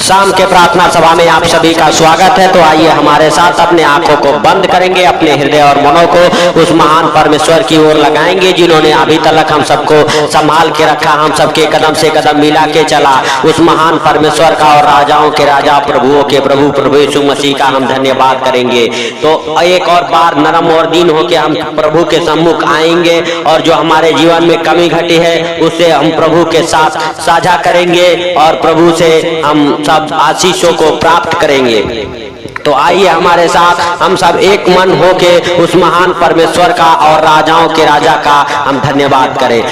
शाम के प्रार्थना सभा में आप सभी का स्वागत है। तो आइए हमारे साथ अपने आंखों को बंद करेंगे, अपने हृदय और मनों को उस महान परमेश्वर की ओर लगाएंगे जिन्होंने अभी तक हम सबको संभाल के रखा, हम सबके कदम से कदम मिला के चला। उस महान परमेश्वर का और राजाओं के राजा, प्रभुओं के प्रभु, प्रभु यीशु मसीह का हम धन्यवाद करेंगे। तो एक और बार नरम और दीन होकर हम प्रभु के सम्मुख आएंगे और जो हमारे जीवन में कमी घटी है उसे हम प्रभु के साथ साझा करेंगे और प्रभु से हम सब आशीषों को प्राप्त करेंगे। तो आइए हमारे साथ हम सब एक मन होके उस महान परमेश्वर का और राजाओं के राजा का हम धन्यवाद करें।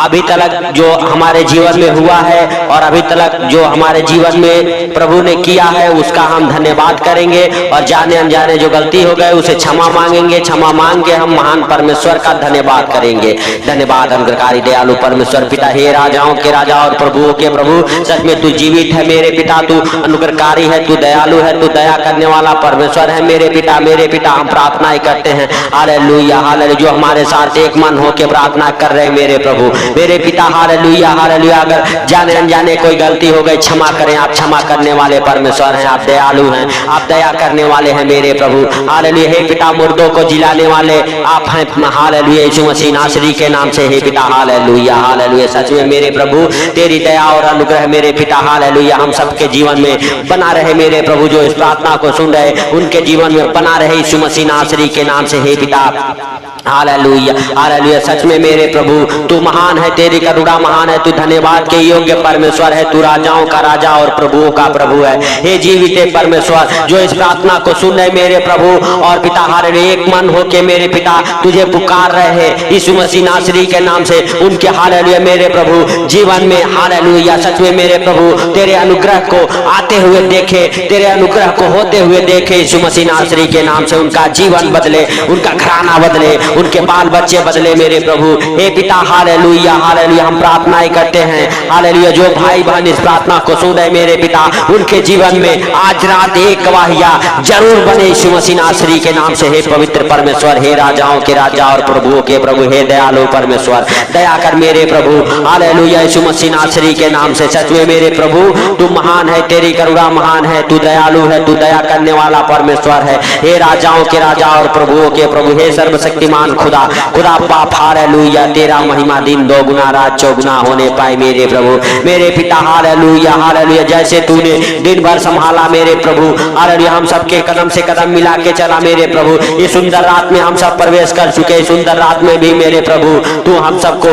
अभी तक जो हमारे जीवन में हुआ है और अभी तक जो हमारे जीवन में प्रभु ने किया है उसका हम धन्यवाद करेंगे और जाने अनजाने जो गलती हो गए उसे क्षमा मांगेंगे। क्षमा मांग के हम महान परमेश्वर का धन्यवाद करेंगे। धन्यवाद अनुग्रहकारी दयालु परमेश्वर पिता, हे राजाओं के राजा और प्रभुओं के प्रभु, सच में तू जीवित है मेरे पिता, तू अनुग्रहकारी है, तू दयालु है, तू दया करने वाला परमेश्वर है मेरे पिता। मेरे पिता हम प्रार्थनाएं करते हैं, हालेलुया हालेलुया, जो हमारे साथ एक मन होकर प्रार्थना कर रहे हैं मेरे प्रभु, मेरे पिता, हालेलुया हालेलुया। अगर जाने अनजाने कोई गलती हो गई क्षमा करें, आप क्षमा करने वाले परमेश्वर हैं, आप दयालु हैं, आप दया करने वाले हैं मेरे प्रभु, हालेलुया। हे पिता, मुर्दों को जिलाने वाले आप हैं, हालेलुया, यीशु मसीह नासरी के नाम से, हे पिता, हालेलुया हालेलुया। सच में मेरे प्रभु तेरी दया और अनुग्रह मेरे पिता, हालेलुया, हम सबके जीवन में बना रहे मेरे प्रभु। जो इस प्रार्थना को सुन रहे उनके जीवन में बना रहे यीशु मसीह नासरी के नाम से, हे पिता, हालेलुया हालेलुया। सच में मेरे प्रभु तू महान है, तेरी करुणा महान है, तू धन्यवाद के योग्य परमेश्वर है, तू राजाओं का राजा और प्रभुओं का प्रभु है। हे जीवित परमेश्वर, जो इस प्रार्थना को सुन रहे मेरे प्रभु और पिता, हालेलुया, एक मन होके मेरे पिता तुझे पुकार रहे हैं यीशु मसीह नासरी के नाम से, उनके हालेलुया मेरे प्रभु जीवन में, हालेलुया, सच में मेरे प्रभु तेरे अनुग्रह को आते हुए देखे, तेरे अनुग्रह को होते हुए देखे यीशु मसीह नासरी के नाम से, उनका जीवन बदले, उनका घराना बदले, उनके बाल बच्चे बदले मेरे प्रभु। हे पिता, हालेलुया हालेलुया, हम प्रार्थनाएं करते हैं, हालेलुया, जो भाई बहन इस प्रार्थना को सुन रहे मेरे पिता, उनके जीवन में आज रात एक गवाहिया जरूर बने यीशु मसीह नासरी के नाम से। हे पवित्र परमेश्वर, हे राजाओं के राजा और प्रभुओं के प्रभु, हे दयालु परमेश्वर, दया कर मेरे प्रभु, हालेलुया, यीशु मसीह नासरी के नाम से। सच में मेरे प्रभु तू महान है, तेरी करुणा महान है, तू दयालु है, तू दया करने वाला परमेश्वर है, हे राजाओं के राजा और प्रभुओं के प्रभु, हे सर्वशक्तिमान खुदा, खुदा पाप, हालेलुया, तेरा महिमा दिन दोगुना रात चौगुना होने पाए मेरे प्रभु, मेरे पिता, हालेलुया हालेलुया। जैसे तूने दिन भर संभाला मेरे प्रभु, हालेलुया, हम सबके कदम से कदम मिला के चला मेरे प्रभु। ये सुंदर रात में हम सब प्रवेश कर चुके, सुंदर रात में भी मेरे प्रभु तू हम सबको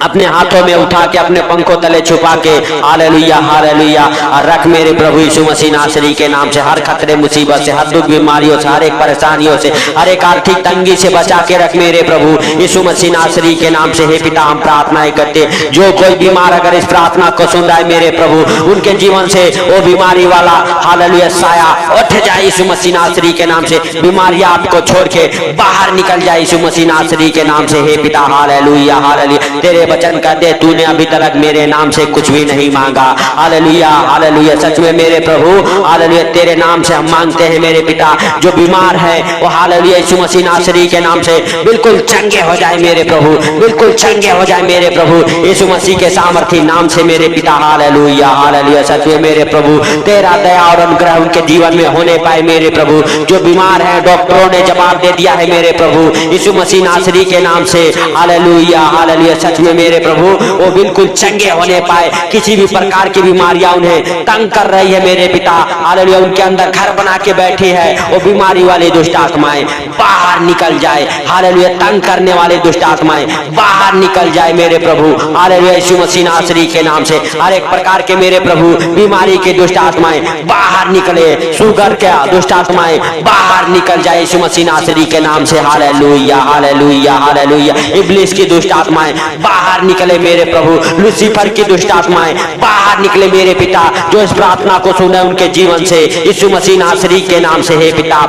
अपने हाथों में उठा के अपने पंखों तले छुपा के, हालेलुया हालेलुया, रख मेरे प्रभु यीशु मसीह नासरी के नाम से। हर खतरे मुसीबत से, हर दुख बीमारियों से, हर एक परेशानियों से, हर एक आर्थिक तंगी से बचा के रख मेरे प्रभु यीशु मसीह नासरी के नाम से। हे पिता, हम प्रार्थनाएं करते, जो कोई बीमार अगर इस प्रार्थना को सुन रहा है मेरे प्रभु, उनके जीवन से वो बीमारी वाला, हालेलुया, साया उठ जाए यीशु मसीह नासरी के नाम से। बीमारियां आपको छोड़ के बाहर निकल जाए यीशु मसीह नासरी के नाम से। हे पिता, हालेलुया हालेलुया, तेरे वचन कहते तूने अभी तक मेरे नाम से कुछ भी नहीं मांगा, हालेलुया हालेलुया। सच में मेरे प्रभु, हालेलुया, तेरे नाम से हम मांगते हैं मेरे पिता, जो बीमार है वो, हालेलुया, यीशु मसीह नासरी के नाम से बिल्कुल चंगे हो जाए मेरे प्रभु, बिल्कुल चंगे हो जाए मेरे प्रभु यीशु मसीह के सामर्थी नाम से मेरे पिता, हालेलुया हालेलुया। सच में मेरे प्रभु तेरा दया और अनुग्रह उनके जीवन में होने पाए मेरे प्रभु। जो बीमार है डॉक्टरों ने जवाब दे दिया है मेरे प्रभु यीशु मसीह नासरी के नाम से, हालेलुया हालेलुया। सच में मेरे प्रभु वो बिल्कुल चंगे होने पाए, किसी भी प्रकार की बीमारियां उन्हें तंग कर रही है मेरे पिता, हालेलुया, उनके अंदर घर बना के बैठी है वो बीमारी वाली दुष्ट आत्माएं बाहर निकल जाए, हालेलुया, तंग करने वाले दुष्ट आत्माएं बाहर निकल जाए मेरे प्रभु, हालेलुया, यीशु मसीह नासरी के नाम से। हर एक प्रकार के मेरे प्रभु बीमारी के दुष्ट आत्माएं बाहर निकले, शुगर के दुष्ट आत्माएं बाहर निकल जाए यीशु मसीह नासरी के नाम से, हालेलुया हालेलुया हालेलुया। इब्लिस की दुष्ट आत्माएं बाहर निकले मेरे प्रभु, लूसीफर की दुष्ट आत्माएं बाहर निकले मेरे पिता, जो इस प्रार्थना को सुने उनके जीवन से यीशु मसीह नासरी के नाम से। हे पिता,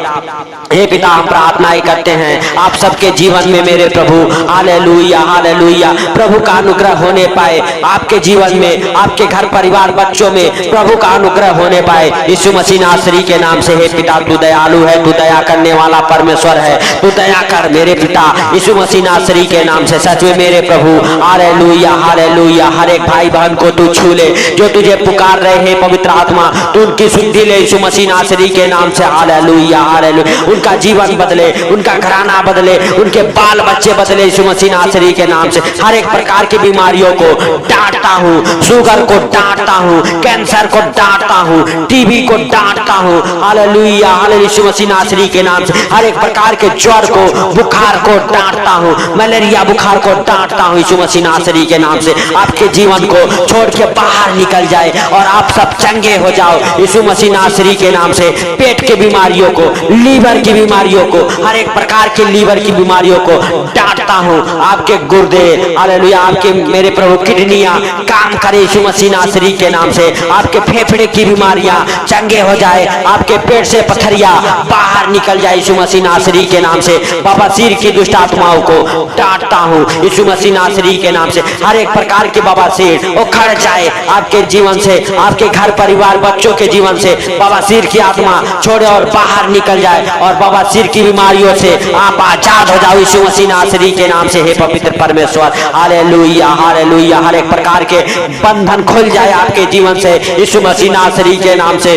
हे पिता, हम प्रार्थनाएं करते हैं आप सबके जीवन में मेरे प्रभु, हालेलुया हालेलुया हालेलुया प्रभु का अनुग्रह होने पाए आपके जीवन में, आपके घर परिवार बच्चों में प्रभु का अनुग्रह होने पाए यीशु मसीह नासरी के नाम से। हे पिता तू दयालु है, तू दया करने वाला परमेश्वर है, तू दया कर मेरे पिता यीशु मसीह नासरी के नाम से। सच में मेरे प्रभु हालेलुया हालेलुया हर एक भाई बहन को तू छू ले जो तुझे पुकार रहे हैं पवित्र आत्मा, तू उनकी शुद्धि ले यीशु मसीह नासरी के नाम से। हालेलुया हालेलुया उनका जीवन बदले, उनका घराना बदले, उनके बाल बच्चे बदले यीशु मसीह नासरी के नाम से। हर एक प्रकार की बीमारियों को डांटता हूँ, शुगर को डांटता हूँ, कैंसर को डांटता हूँ, टीबी को डांटता हूँ। हालेलुया हालेलुया यीशु मसीह नासरी के नाम से। हर एक प्रकार के ज्वर को, बुखार को डांटता हूँ, मलेरिया बुखार को डांटता हूँ यीशु मसीह नासरी के नाम से। आपके जीवन को छोड़ के बाहर निकल जाए और आप सब चंगे हो जाओ यीशु मसीह नासरी के नाम से। पेट के बीमारियों को, लीवर की बीमारियों को, हर एक प्रकार के लीवर की बीमारियों को डांटता हूँ। आपके गुर्दे हालेलुया, आपके मेरे प्रभु किडनियां काम करे यीशु मसीह नासरी के नाम से। आपके फेफड़े की बीमारियां चंगे हो जाए, आपके पेट से पथरिया बाहर निकल जाए यीशु मसीह नासरी के नाम से। बाबा सिर की दुष्ट आत्माओं को डांटता हूँ यीशु मसीह नासरी के नाम से। हर एक प्रकार के बाबा सिर उखड़ जाए आपके जीवन से, आपके घर परिवार बच्चों के जीवन से। बाबा सिर की आत्मा छोड़े और बाहर निकल जाए और बाबा सिर की बीमारियों से आप आजाद हो जाओ यीशु मसीह नासरी के नाम से। हे पवित्र परमेश्वर हालेलुया हालेलुया हर एक प्रकार के बंधन खुल जाए आपके जीवन से यीशु मसीह नासरी के नाम से।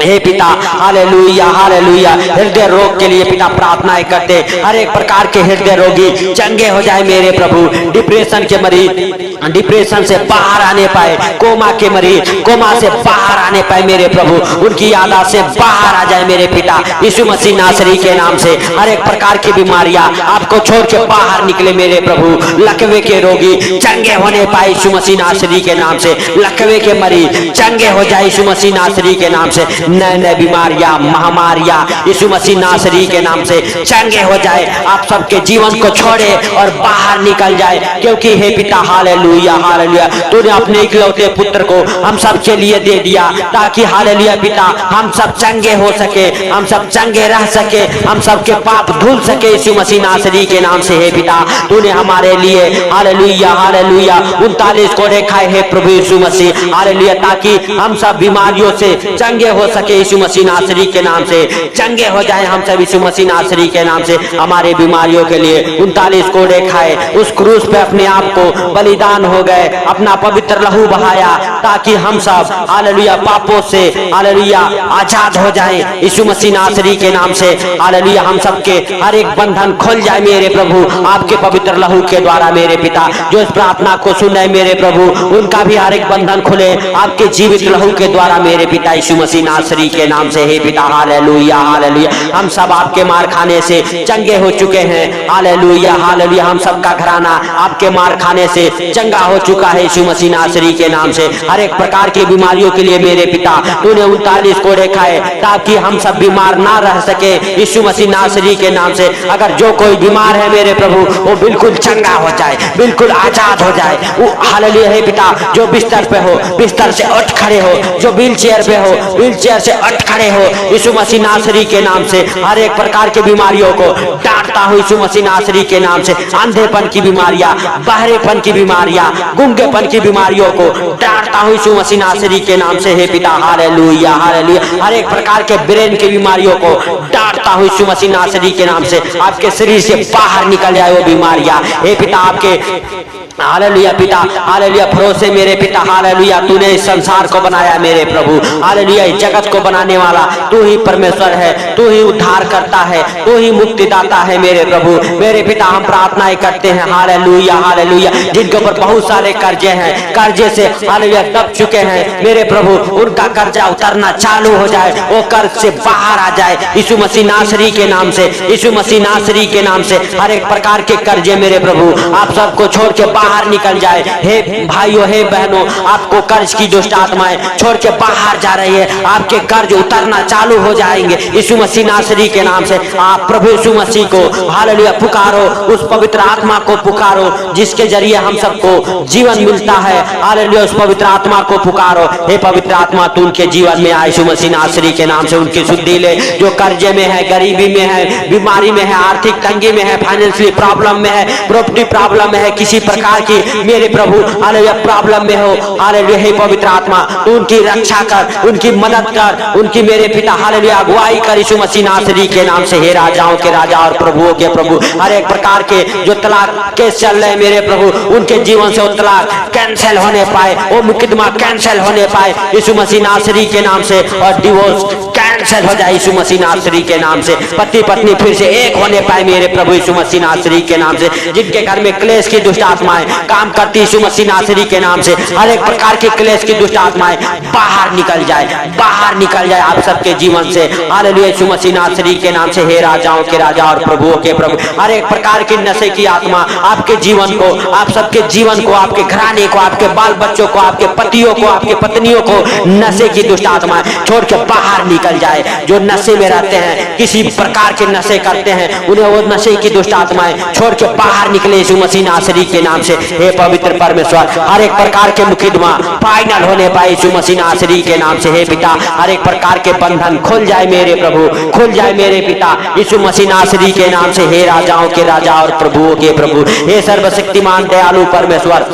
हे पिता हालेलुया हालेलुया हृदय रोग के लिए पिता प्रार्थनाएं करते, हर एक प्रकार के हृदय रोगी चंगे हो जाए मेरे प्रभु। डिप्रेशन के मरीज डिप्रेशन से बाहर आने पाए, कोमा के मरीज कोमा से बाहर आने पाए मेरे प्रभु, उनकी यादाश्त से बाहर आ जाए मेरे पिता यीशु मसीह नासरी के नाम से। हर एक प्रकार की बीमारियां आपको छोड़ के बाहर निकले मेरे प्रभु। लकवे के रोगी चंगे होने पाए यीशु मसीह नासरी के नाम से। लकवे के मरीज चंगे हो जाए यीशु मसीह नासरी के नाम से। नए नए बीमारियां महामारियां यीशु मसीह नासरी के नाम से चंगे हो जाए। आप सबके जीवन को छोड़े और बाहर निकल जाए, क्योंकि हे पिता हालेलुया हालेलुया तूने अपने इकलौते पुत्र को हम सब के लिए दे दिया ताकि हालेलुया पिता हम सब चंगे हो सके, हम सब चंगे रह सके, हम सबके पाप धुल सके यीशु मसीह नासरी के नाम से। हे पिता तूने हमारे लिए हालेलुया हालेलुया 39 कोड़े खाए हैं प्रभु यीशु मसीह हालेलुया, ताकि हम सब बीमारियों से चंगे हो सके यीशु मसीह नासरी के नाम से। चंगे हो जाए हम सब यीशु मसीह नासरी के नाम से। हमारे बीमारियों के लिए 39 कोड़े खाए, उस क्रूस पे अपने आप को बलिदान हो गए, अपना पवित्र लहू बहाया ताकि हम सब हालेलुया पापों से हालेलुया आजाद हो जाएं यीशु मसीह नासरी के नाम से। हालेलुया हम सबके हर एक बंधन खुल जाए मेरे प्रभु आपके पवित्र लहू के द्वारा मेरे पिता। जो इस प्रार्थना को सुने मेरे प्रभु उनका भी हर एक बंधन खुले आपके जीवित लहू के द्वारा मेरे पिता यीशु मसीह नासरी के नाम से। हे पिता हालेलुया हालेलुया हम सब आपके मार खाने से चंगे हो चुके हैं। हालेलुया हालेलुया हम सबका घराना आपके मार खाने से चंगा हो चुका है यीशु मसीह नासरी के नाम से। हर एक प्रकार की बीमारियों के लिए मेरे पिता तूने 39 कोड़े खाए ताकि हम सब बीमार ना रह सके यीशु मसीह नासरी के नाम से। अगर जो कोई बीमार है मेरे प्रभु वो बिल्कुल चंगा हो जाए, बिल्कुल आजाद हो जाए वो। हालेलुया हे पिता जो बिस्तर पे हो बिस्तर से उठ खड़े हो, जो व्हील चेयर पे हो व्हील चेयर से उठ खड़े हो यीशु मसीह नासरी के नाम से। हर एक प्रकार की बीमारियों को डांटता हूँ यीशु मसीह नासरी के नाम से। अंधेपन की बीमारियां, बहरेपन की बीमारियां, गुंगेपन की बीमारियों को डांटता हूँ यीशु मसीह नासरी के नाम से। हे पिता हालेलुया हालेलुया हर एक प्रकार के ब्रेन की बीमारियों को डांटता हूँ यीशु मसीह नासरी के नाम से। आपके शरीर से बाहर निकल जाए वो बीमारियां हे पिता। आपके हालेलुया पिता हालेलुया भरोसे मेरे पिता हालेलुया तूने इस संसार को बनाया मेरे प्रभु हालेलुया इस जगत को बनाने वाला तू ही परमेश्वर है, तू ही उद्धार करता है, तू ही मुक्तिदाता है मेरे प्रभु मेरे पिता। हम प्रार्थनाएं करते हैं हालेलुया हालेलुया जिनके ऊपर बहुत सारे कर्जे हैं, कर्जे से हालेलुया दब चुके हैं मेरे प्रभु, उनका कर्जा उतरना चालू हो जाए, वो कर्ज से बाहर आ जाए यीशु मसीह नासरी के नाम से। यीशु मसीह नासरी के नाम से हर एक प्रकार के कर्जे मेरे प्रभु आप सबको छोड़ के बाहर निकल जाए। हे भाइयों, हे बहनों, आपको कर्ज की दुष्ट आत्माएं छोड़ के बाहर जा रही है, आपके कर्ज उतरना चालू हो जाएंगे यीशु मसीह नासरी के नाम से। आप प्रभु यीशु मसीह को हालेलुया पुकारो, उस पवित्र आत्मा को पुकारो जिसके जरिए हम सबको जीवन मिलता है। हालेलुया, उस पवित्र आत्मा को पुकारो। हे पवित्र आत्मा, तू उनके जीवन में आए यीशु मसीह नासरी के नाम से। उनकी शुद्धि ले, जो कर्जे में है, गरीबी में है, बीमारी में है, आर्थिक तंगी में है, फाइनेंशियली प्रॉब्लम में है, प्रॉपर्टी प्रॉब्लम में है, किसी प्रकार की मेरे प्रभु हालेलुया प्रॉब्लम में हो, हालेलुया हे पवित्र आत्मा तू उनकी रक्षा कर, उनकी मदद कर, उनकी मेरे पिता हालेलुया अगुवाई कर यीशु मसीह नासरी के नाम से। हे राजाओं के राजा और प्रभुओं के प्रभु, हर एक प्रकार के जो तलाक केस चल रहे मेरे प्रभु, उनके जीवन से वो तलाक कैंसिल होने पाए, वो मुकदमा कैंसिल होने पाए यीशु मसीह नासरी के नाम से, और डिवोर्स कैंसिल हो जाए यीशु मसीह नासरी के नाम से। पति पत्नी फिर से एक होने पाए मेरे प्रभु यीशु मसीह नासरी के नाम से। जिनके घर में क्लेश की दुष्ट आत्माएं काम करती यीशु मसीह नासरी के नाम से, हर एक प्रकार की क्लेश की दुष्ट आत्माएं बाहर निकल जाए, बाहर निकल जाए आप सबके जीवन से। हालेलुया यीशु मसीह नासरी के नाम से। हे राजाओं के राजा और प्रभुओं के प्रभु, हर एक प्रकार की नशे की आत्मा आपके जीवन को, आप सबके जीवन को, आपके घराने को, आपके बाल बच्चों को, आपके पतियों को, आपके पत्नियों को नशे की दुष्ट आत्माएं छोड़ के बाहर निकल जाए। जो नशे में रहते हैं, किसी प्रकार के नशे करते हैं, उन्हें वो नशे की दुष्ट आत्माएं छोड़ के बाहर निकले यीशु मसीह नासरी के नाम से। हे पवित्र परमेश्वर, हर एक प्रकार के मुकदमा फाइनल होने पाए यीशु मसीह नासरी के नाम से। हे पिता, हर एक प्रकार के बंधन खुल जाए मेरे प्रभु, खुल जाए मेरे पिता यीशु मसीह नासरी के नाम से। हे राजाओं के राजा और प्रभुओं के प्रभु, हे सर्वशक्तिमान दयालु परमेश्वर,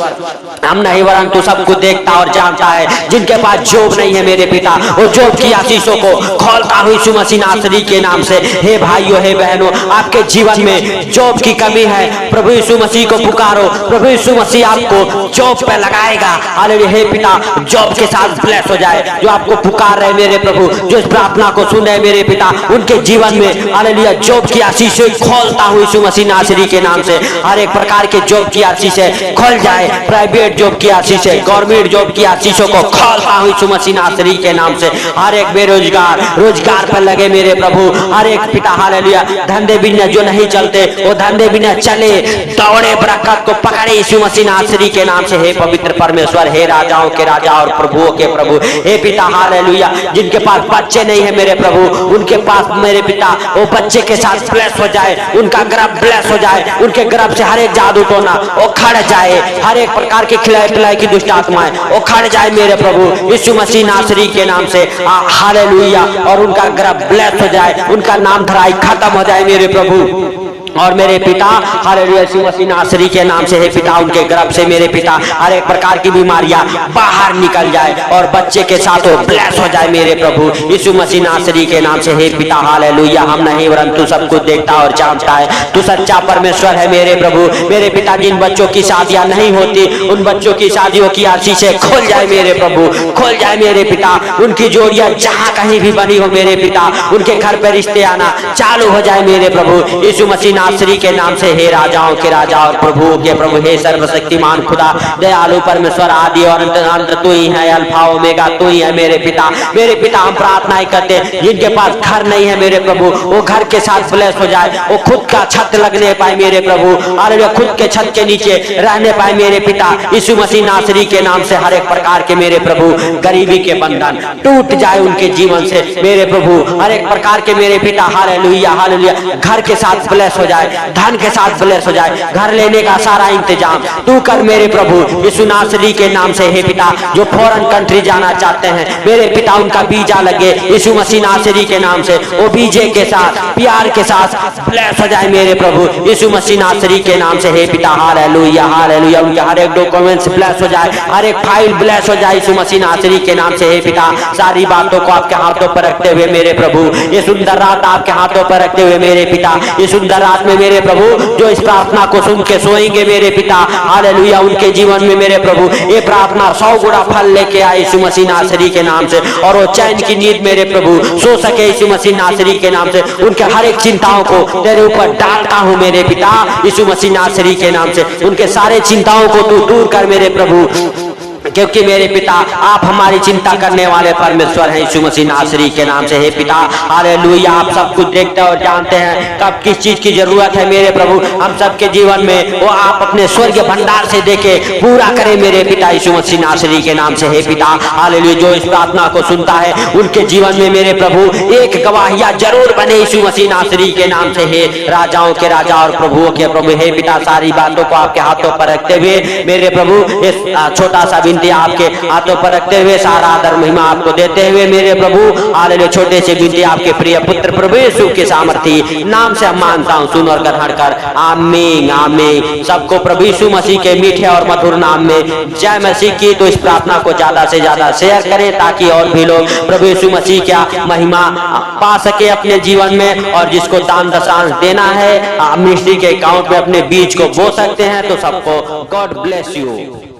हम नहीं वरन तू सबको देखता और जानता है। जिनके पास जॉब नहीं है मेरे पिता, वो जॉब की आशीषों को खोलता हूँ यीशु मसीह नासरी के नाम से। हे भाइयों, हे बहनों, आपके जीवन में जॉब की कमी है, प्रभु यीशु मसीह को पुकारो, प्रभु यीशु मसीह आपको जॉब पे लगाएगा। हालेलुया हे पिता, जॉब के साथ ब्लेस हो जाए। जो आपको पुकार रहे मेरे प्रभु, जो इस प्रार्थना को सुन रहे मेरे पिता, उनके जीवन में हालेलुया जॉब की आशीषें खोलता हूँ यीशु मसीह नासरी के नाम से। हर एक प्रकार के जॉब की आशीषें खोल जाए, प्राइवेट जॉब की आशीषें, गवर्नमेंट जॉब की आशीषों को खोलता हूँ यीशु मसीह नासरी के नाम से। हर एक बेरोजगार रोजगार पर लगे मेरे प्रभु, हर एक पिता हालेलुया धंधे बिना जो नहीं चलते वो धंधे बिना चले, दौड़े बरकत को पकड़े यीशु मसीह नासरी के नाम से। हे पवित्र परमेश्वर, हे राजाओं के राजा और प्रभुओं के प्रभु, हे पिता हालेलुया जिनके पास बच्चे नहीं है मेरे प्रभु, उनके पास मेरे पिता वो बच्चे के साथ ब्लेस हो जाए, उनका गर्भ ब्लेस हो जाए, उनके गर्भ से हर एक जादू टोना वो खड़ जाए, हर एक प्रकार की खिलाई पिलाई की दुष्ट आत्माएं वो खड़ जाए मेरे प्रभु यीशु मसीह नासरी के नाम से। हालेलुया, और उनका गर्भ ब्लेस हो जाए, उनका नाम धराई खत्म हो जाए मेरे प्रभु और मेरे पिता हालेलुया यीशु मसीह नासरी के नाम से। हे पिता, उनके गर्भ से मेरे पिता हर एक प्रकार की बीमारियां बाहर निकल जाए और बच्चे के साथ वो ब्लेस हो जाए मेरे प्रभु यीशु मसीह नासरी के नाम से। हे पिता हालेलुया, हम नहीं वरन तू सब कुछ देखता और जानता है, तू सच्चा परमेश्वर है मेरे प्रभु। मेरे पिता, जिन बच्चों की शादियां नहीं होती, उन बच्चों की शादियों की आशीषें खोल जाए मेरे प्रभु, खोल जाए मेरे पिता। उनकी जोड़ियां जहां कहीं भी बनी हो मेरे पिता, उनके घर पे रिश्ते आना चालू हो जाए मेरे प्रभु यीशु मसीह नासरी के नाम से। हे राजाओं के राजा और प्रभुओं के प्रभु, हे सर्वशक्तिमान खुदा दयालु परमेश्वर, आदि और अंत तू ही है, अल्फा ओमेगा तू ही है मेरे पिता। मेरे पिता, हम प्रार्थनाएं करते हैं जिनके पास घर नहीं है मेरे प्रभु, वो घर के साथ ब्लेस हो जाए, वो खुद का छत लगने पाए मेरे प्रभु, हालेलुया खुद के छत के नीचे रहने पाए मेरे पिता यीशु मसीह नासरी के नाम से। हर एक प्रकार के मेरे प्रभु गरीबी के बंधन टूट जाए उनके जीवन से मेरे प्रभु, हर एक प्रकार के मेरे पिता हालेलुया हालेलुया घर के साथ ब्लेस हो जाए, धन के साथ ब्लेस हो जाए, घर लेने का सारा इंतजाम तू कर मेरे प्रभु यीशु नासरी के नाम से। हे पिता, जो फॉरेन कंट्री जाना चाहते हैं मेरे पिता, उनका वीजा लगे यीशु मसीह नासरी के नाम से, वो वीजे के साथ प्यार के साथ ब्लेस हो जाए मेरे प्रभु यीशु मसीह नासरी के नाम से। हे पिता हालेलुया हालेलुया, उनके हर एक डॉक्यूमेंट्स ब्लेस हो जाए, हर एक फाइल ब्लेस हो जाए यीशु मसीह नासरी के नाम से। हे पिता, सारी बातों को आपके हाथों पर रखते हुए मेरे प्रभु, ये सुंदर रात आपके हाथों पर रखते हुए मेरे पिता, ये सुंदर रात में मेरे प्रभु जो इस प्रार्थना को सुन के सोएंगे मेरे पिता हालेलुया, उनके जीवन में मेरे प्रभु ये प्रार्थना 100 गुना फल लेके आए यीशु मसीह नासरी के नाम से, और वो चैन की नींद मेरे प्रभु सो सके यीशु मसीह नासरी के नाम से। उनके हर एक चिंताओं को तेरे ऊपर डालता हूँ मेरे पिता यीशु मसीह नासरी के नाम से, उनके सारे चिंताओं को तू दूर कर मेरे प्रभु। क्योंकि मेरे पिता आप हमारी चिंता करने वाले परमेश्वर हैं यीशु मसीह नासरी के नाम से। हे पिता हालेलुया, आप सब कुछ देखते और जानते हैं कब किस चीज की जरूरत है मेरे प्रभु हम सबके जीवन में, वो आप अपने स्वर्गीय भंडार से देके पूरा करें मेरे पिता यीशु मसीह नासरी के नाम से। हे पिता हालेलुया, जो इस प्रार्थना को सुनता है उनके जीवन में मेरे प्रभु एक गवाहिया जरूर बने यीशु मसीह नासरी के नाम से। हे राजाओं के राजा और प्रभुओं के प्रभु, हे पिता सारी बातों को आपके हाथों पर रखते हुए मेरे प्रभु इस छोटा सा विनती आपके हाथों पर रखते हुए सारा आदर महिमा आपको देते हुए मेरे प्रभु हालेलुया, छोटे से विनती आपके प्रिय पुत्र प्रभु यीशु के सामर्थी नाम से हम मानता हूँ, सुन और ग्रहण कर। आमीन आमीन। सबको प्रभु यीशु मसीह के मीठे और मधुर नाम में जय मसीह की। तो इस प्रार्थना को ज्यादा से ज्यादा शेयर करें ताकि और भी लोग प्रभु यीशु मसीह क्या महिमा पा सके अपने जीवन में। और जिसको दान दशांश देना है मिनिस्ट्री के अकाउंट में अपने बीज को बो सकते हैं। तो सबको गॉड ब्लेस यू।